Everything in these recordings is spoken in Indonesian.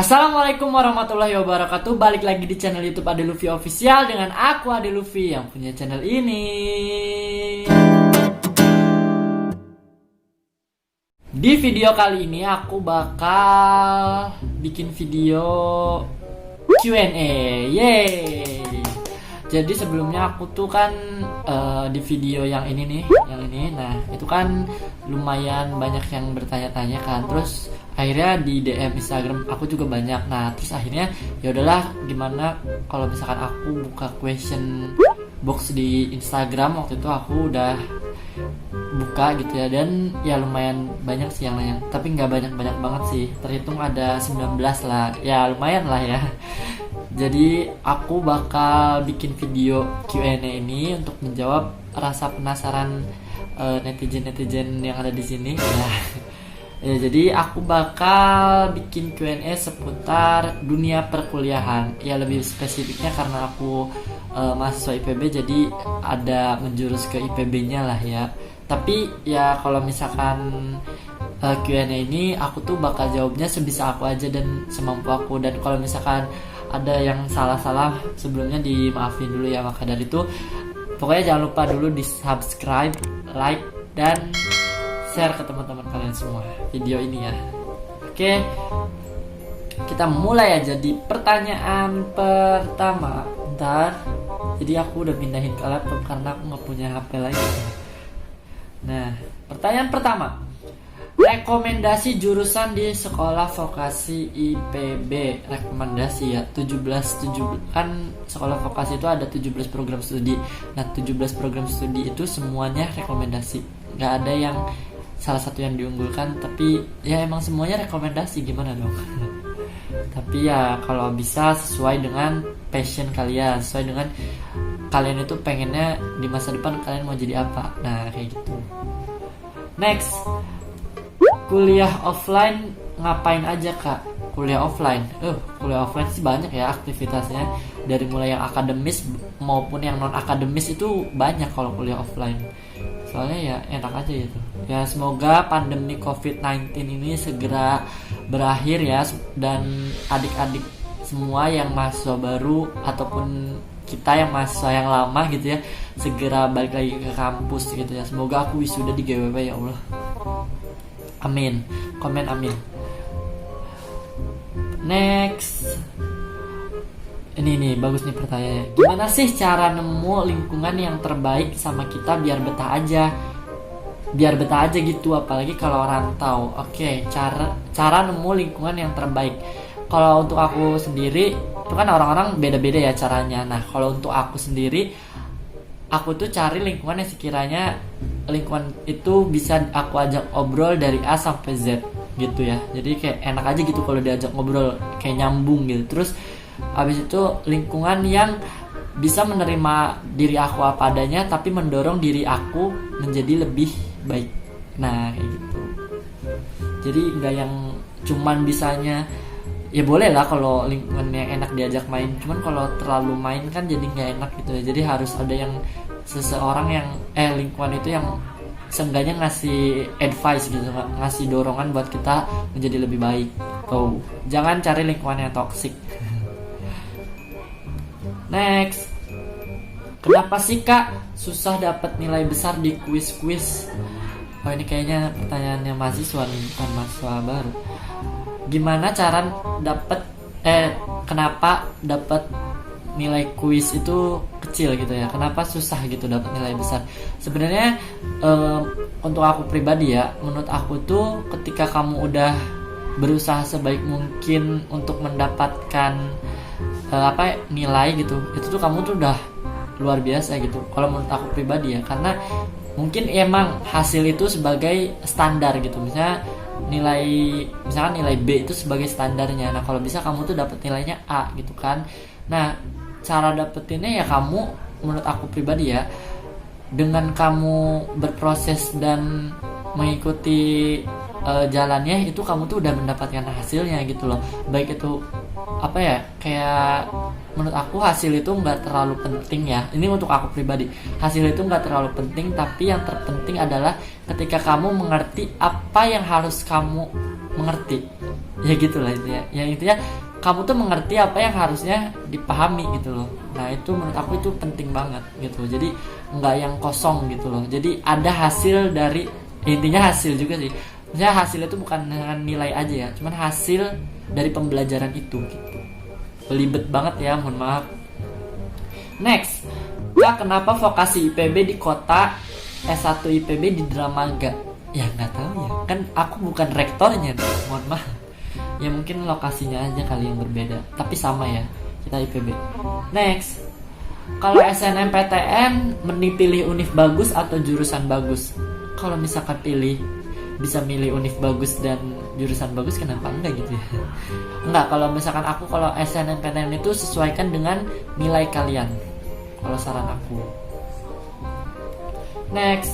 Assalamualaikum warahmatullahi wabarakatuh. Balik lagi di channel YouTube Ade Luffy Official dengan aku Ade Luffy yang punya channel ini. Di video kali ini aku bakal bikin video Q&A. Yeay. Jadi sebelumnya aku tuh kan di video yang ini nih, nah itu kan lumayan banyak yang bertanya-tanya kan. Terus akhirnya di DM Instagram aku juga banyak. Nah terus akhirnya ya udahlah, gimana kalau misalkan aku buka question box di Instagram. Waktu itu aku udah buka gitu ya, dan ya lumayan banyak sih yang nanya, tapi nggak banyak-banyak banget sih, terhitung ada 19 lah, ya lumayan lah ya. Jadi aku bakal bikin video Q&A ini untuk menjawab rasa penasaran netizen-netizen yang ada di sini. Ya, jadi aku bakal bikin Q&A seputar dunia perkuliahan. Ya lebih spesifiknya karena aku mahasiswa IPB, jadi ada menjurus ke IPB-nya lah ya. Tapi ya kalau misalkan Q&A ini aku tuh bakal jawabnya sebisa aku aja dan semampu aku. Dan kalau misalkan ada yang salah-salah sebelumnya dimaafin dulu ya. Maka dari itu pokoknya jangan lupa dulu di subscribe, like, dan share ke teman-teman kalian semua video ini ya. Oke, kita mulai aja di pertanyaan pertama. Bentar, jadi aku udah pindahin ke laptop karena aku gak punya HP lagi. Nah, pertanyaan pertama, rekomendasi jurusan di sekolah vokasi IPB. Rekomendasi ya, 17 kan sekolah vokasi itu ada 17 program studi. Nah 17 program studi itu semuanya rekomendasi, nggak ada yang salah satu yang diunggulkan. Tapi ya emang semuanya rekomendasi, gimana dong. Tapi ya kalau bisa sesuai dengan passion kalian, sesuai dengan kalian itu pengennya di masa depan kalian mau jadi apa. Nah kayak gitu. Next, kuliah offline ngapain aja kak? Kuliah offline, kuliah offline sih banyak ya aktivitasnya. Dari mulai yang akademis maupun yang non akademis itu banyak kalau kuliah offline. Soalnya ya enak aja gitu. Ya semoga pandemi COVID-19 ini segera berakhir ya, dan adik-adik semua yang mahasiswa baru ataupun kita yang mahasiswa yang lama gitu ya segera balik lagi ke kampus gitu ya. Semoga aku wisuda di GWP ya Allah. Amin. Komen amin. Next. Ini nih bagus nih pertanyaannya. Gimana sih cara nemu lingkungan yang terbaik sama kita biar betah aja? Biar betah aja gitu, apalagi kalau rantau. Oke, cara nemu lingkungan yang terbaik. Kalau untuk aku sendiri, itu kan orang-orang beda-beda ya caranya. Nah, kalau untuk aku sendiri, aku tuh cari lingkungan yang sekiranya lingkungan itu bisa aku ajak obrol dari A sampai Z gitu ya. Jadi kayak enak aja gitu kalau diajak ngobrol, kayak nyambung gitu. Terus habis itu lingkungan yang bisa menerima diri aku apa adanya, tapi mendorong diri aku menjadi lebih baik. Nah kayak gitu. Jadi nggak yang cuman bisanya, ya boleh lah kalau lingkungannya enak diajak main, cuman kalau terlalu main kan jadi nggak enak gitu ya. Jadi harus ada yang seseorang yang lingkungan itu yang seenggaknya ngasih advice gitu, ngasih dorongan buat kita menjadi lebih baik. Tuh, jangan cari lingkungan yang toksik. Next, kenapa sih kak susah dapat nilai besar di kuis-kuis? Oh ini kayaknya pertanyaannya mahasiswa nih, bukan mahasiswa baru. Gimana cara kenapa dapat nilai kuis itu kecil gitu ya? Kenapa susah gitu dapat nilai besar? Sebenarnya untuk aku pribadi ya, menurut aku tuh ketika kamu udah berusaha sebaik mungkin untuk mendapatkan nilai gitu, itu tuh kamu tuh udah luar biasa gitu. Kalau menurut aku pribadi ya, karena mungkin emang hasil itu sebagai standar gitu. Misalkan nilai B itu sebagai standarnya. Nah kalau bisa kamu tuh dapat nilainya A gitu kan. Nah cara dapetinnya ya kamu, menurut aku pribadi ya, dengan kamu berproses dan mengikuti jalannya, itu kamu tuh udah mendapatkan hasilnya gitu loh. Baik itu kayak menurut aku hasil itu nggak terlalu penting ya. Ini untuk aku pribadi, hasil itu nggak terlalu penting, tapi yang terpenting adalah ketika kamu mengerti apa yang harus kamu mengerti. Ya gitulah intinya. Ya intinya kamu tuh mengerti apa yang harusnya dipahami gitu loh. Nah itu menurut aku itu penting banget gitu. Jadi nggak yang kosong gitu loh. Jadi ada hasil dari, intinya hasil juga sih. Maksudnya hasil itu bukan dengan nilai aja ya, cuman hasil dari pembelajaran itu gitu. Belibet banget ya, mohon maaf. Next, Kak, kenapa vokasi IPB di kota, S1 IPB di Dramaga? Ya nggak tahu ya, kan aku bukan rektornya nih, mohon maaf. Ya mungkin lokasinya aja kali yang berbeda, tapi sama ya, kita IPB. Next, kalau SNMPTN mending pilih univ bagus atau jurusan bagus? Kalau misalkan bisa milih univ bagus dan jurusan bagus, kenapa enggak gitu ya? Enggak, kalau misalkan aku, kalau SNMPTN itu sesuaikan dengan nilai kalian, kalau saran aku. Next,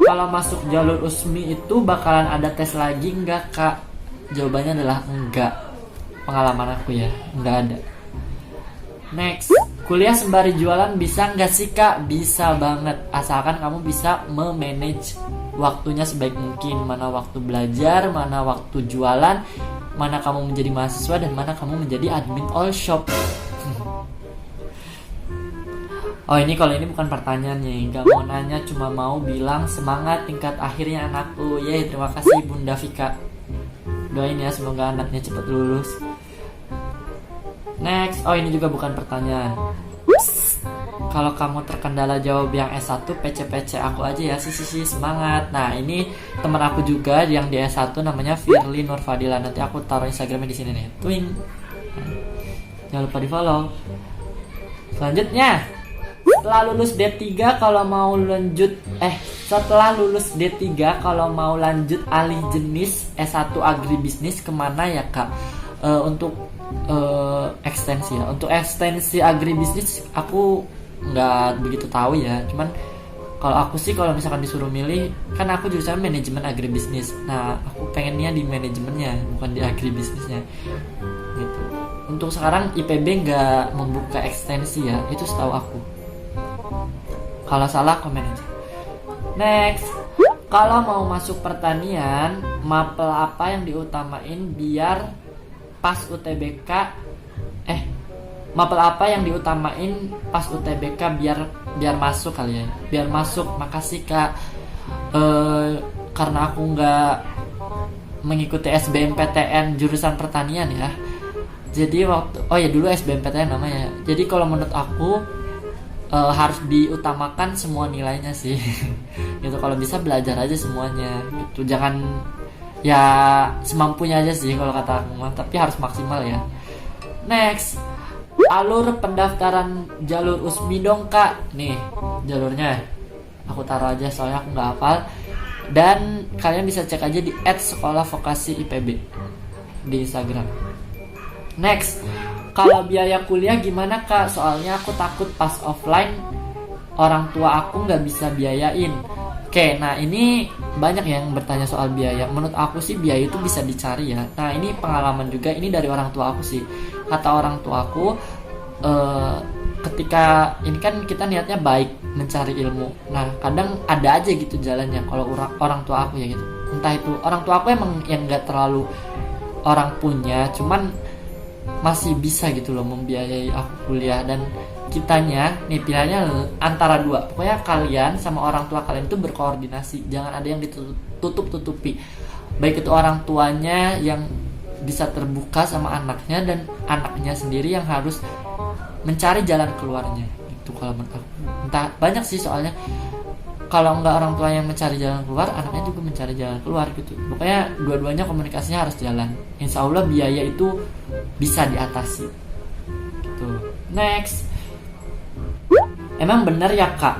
kalau masuk jalur USMI itu bakalan ada tes lagi enggak, Kak? Jawabannya adalah enggak. Pengalaman aku ya, enggak ada. Next, kuliah sembari jualan bisa enggak sih, Kak? Bisa banget, asalkan kamu bisa memanage waktunya sebaik mungkin. Mana waktu belajar, mana waktu jualan, mana kamu menjadi mahasiswa, dan mana kamu menjadi admin all shop. Oh ini, kalau ini bukan pertanyaannya, nggak mau nanya, cuma mau bilang semangat tingkat akhirnya anakku. Yeay, terima kasih Bunda Vika. Doain ya semoga anaknya cepat lulus. Next, oh ini juga bukan pertanyaan. Kalau kamu terkendala jawab yang S1, PC aku aja ya, sisi semangat. Nah ini teman aku juga yang di S1 namanya Firly Nurfadila. Nanti aku taruh Instagramnya di sini nih. Twing. Jangan lupa di follow. Selanjutnya, setelah lulus D3 kalau mau lanjut alih jenis S1 agribisnis kemana ya, Kak? Untuk ekstensi ya. Untuk ekstensi agribisnis aku nggak begitu tahu ya. Cuman kalau aku sih, kalau misalkan disuruh milih, kan aku jurusan manajemen agribisnis. Nah, aku pengennya di manajemennya, bukan di agribisnisnya. Gitu. Untuk sekarang IPB nggak membuka ekstensi ya, itu setahu aku. Kalau salah komen aja. Next, kalau mau masuk pertanian, mapel apa yang diutamain biar pas UTBK? Mapel apa yang diutamain pas UTBK biar masuk kali ya? Biar masuk, makasih Kak. Karena aku nggak mengikuti SBMPTN jurusan pertanian ya. Jadi dulu SBMPTN namanya. Jadi kalau menurut aku harus diutamakan semua nilainya sih. Gitu, kalau bisa belajar aja semuanya gitu. Jangan ya semampunya aja sih kalau kata aku mah, tapi harus maksimal ya. Next, alur pendaftaran jalur USMI dong, Kak. Nih jalurnya aku taruh aja soalnya aku nggak hafal, dan kalian bisa cek aja di @sekolah_vokasi_IPB di Instagram. Next, kalau biaya kuliah gimana, Kak? Soalnya aku takut pas offline orang tua aku nggak bisa biayain. Oke, nah ini banyak yang bertanya soal biaya. Menurut aku sih biaya itu bisa dicari ya. Nah ini pengalaman juga, ini dari orang tua aku sih. Kata orang tua aku, ketika ini kan kita niatnya baik mencari ilmu. Nah kadang ada aja gitu jalannya. Kalau orang tua aku ya gitu. Entah itu orang tua aku emang yang nggak terlalu orang punya, cuman masih bisa gitu loh membiayai aku kuliah. Dan kitanya nih pilihannya antara dua, pokoknya kalian sama orang tua kalian itu berkoordinasi, jangan ada yang ditutup-tutupi, baik itu orang tuanya yang bisa terbuka sama anaknya, dan anaknya sendiri yang harus mencari jalan keluarnya. Itu kalau menurut aku, entah banyak sih soalnya, kalau nggak orang tua yang mencari jalan keluar, anaknya juga mencari jalan keluar gitu. Pokoknya dua-duanya komunikasinya harus jalan. Insya Allah biaya itu bisa diatasi gitu. Next, emang bener ya Kak?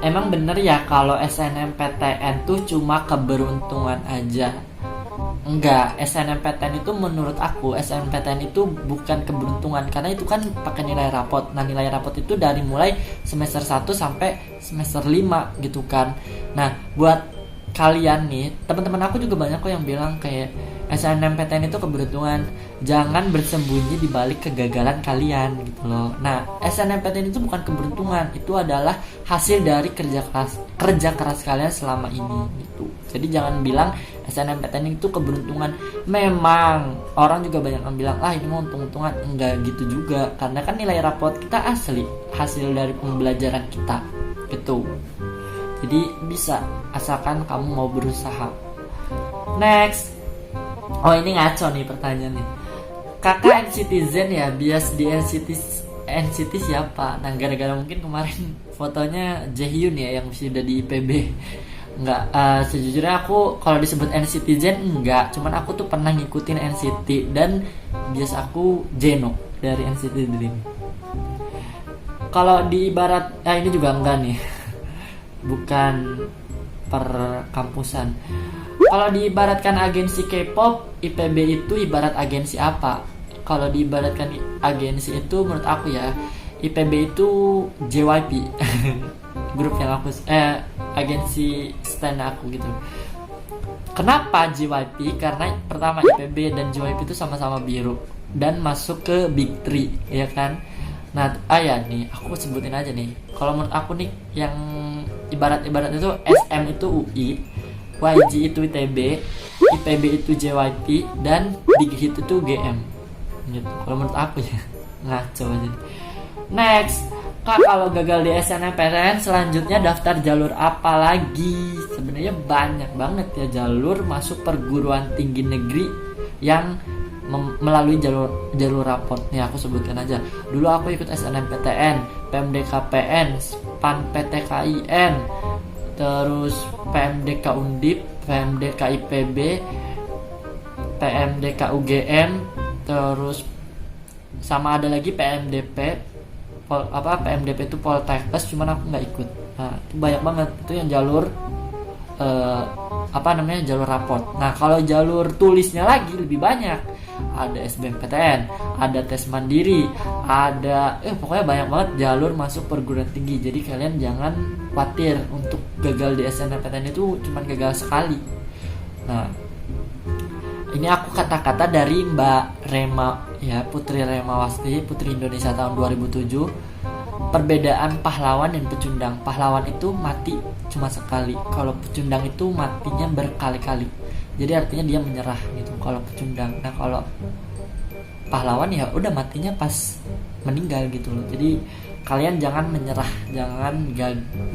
Emang bener ya kalau SNMPTN tuh cuma keberuntungan aja? Enggak, SNMPTN itu menurut aku, SNMPTN itu bukan keberuntungan, karena itu kan pakai nilai rapot. Nah nilai rapot itu dari mulai semester 1 sampai semester 5 gitu kan. Nah buat kalian nih, teman-teman aku juga banyak kok yang bilang kayak SNMPTN itu keberuntungan, jangan bersembunyi di balik kegagalan kalian gitu loh. Nah, SNMPTN itu bukan keberuntungan, itu adalah hasil dari kerja keras kalian selama ini gitu. Jadi jangan bilang SNMPTN itu keberuntungan. Memang orang juga banyak yang bilang, ini mau untung-untungan. Enggak gitu juga, karena kan nilai raport kita asli hasil dari pembelajaran kita gitu. Jadi bisa, asalkan kamu mau berusaha. Next. Ini ngaco nih pertanyaannya. Kakak NCTzen ya, bias di NCT siapa? Nah, gara-gara mungkin kemarin fotonya Jaehyun ya yang sudah di IPB. Enggak, sejujurnya aku kalau disebut NCTzen enggak, cuman aku tuh pernah ngikutin NCT dan bias aku Jeno dari NCT Dream. Kalau di ibarat, ini juga enggak nih. Bukan per kampusan. Kalau diibaratkan agensi K-pop, IPB itu ibarat agensi apa? Kalau diibaratkan agensi itu menurut aku ya, IPB itu JYP. Grup yang aku agensi stand aku gitu. Kenapa JYP? Karena pertama IPB dan JYP itu sama-sama biru dan masuk ke Big 3, ya kan? Nah, nih, aku sebutin aja nih. Kalau menurut aku nih yang ibarat itu SM itu UI, YG itu ITB, IPB itu JYP, dan Big Hit itu GM gitu. Kalau menurut aku ya, ngaco aja. Next, Kak, kalau gagal di SNMPTN selanjutnya daftar jalur apa lagi? Sebenarnya banyak banget ya jalur masuk perguruan tinggi negeri yang melalui jalur raport. Nih aku sebutkan aja. Dulu aku ikut SNMPTN, PMDKPN, PAN PTKIN, terus PMDK Undip, PMDK IPB, PMDK UGM, terus sama ada lagi PMDP, PMDP itu Poltekkes, cuman aku nggak ikut. Nah, itu banyak banget itu yang jalur jalur raport. Nah, kalau jalur tulisnya lagi lebih banyak. Ada SBMPTN, ada tes mandiri, ada pokoknya banyak banget jalur masuk perguruan tinggi. Jadi kalian jangan khawatir untuk gagal di SNMPTN itu cuma gagal sekali. Nah, ini aku kata-kata dari Mbak Rema ya, Putri Remawasti, Putri Indonesia tahun 2007. Perbedaan pahlawan dan pecundang. Pahlawan itu mati cuma sekali, kalau pecundang itu matinya berkali-kali. Jadi artinya dia menyerah gitu kalau pecundang. Nah, kalau pahlawan ya udah matinya pas meninggal gitu loh. Jadi kalian jangan menyerah, jangan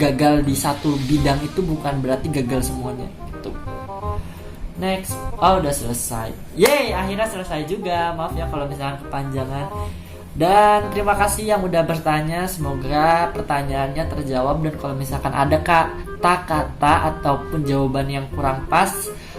gagal di satu bidang itu bukan berarti gagal semuanya gitu. Next, udah selesai. Yeay, akhirnya selesai juga. Maaf ya kalau misalnya kepanjangan. Dan terima kasih yang udah bertanya. Semoga pertanyaannya terjawab. Dan kalau misalkan ada kata-kata ataupun jawaban yang kurang pas,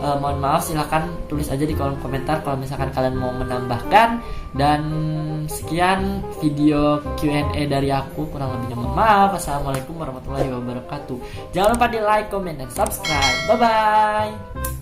mohon maaf, silahkan tulis aja di kolom komentar kalau misalkan kalian mau menambahkan. Dan sekian video Q&A dari aku, kurang lebihnya mohon maaf. Assalamualaikum warahmatullahi wabarakatuh. Jangan lupa di like, comment, dan subscribe. Bye bye.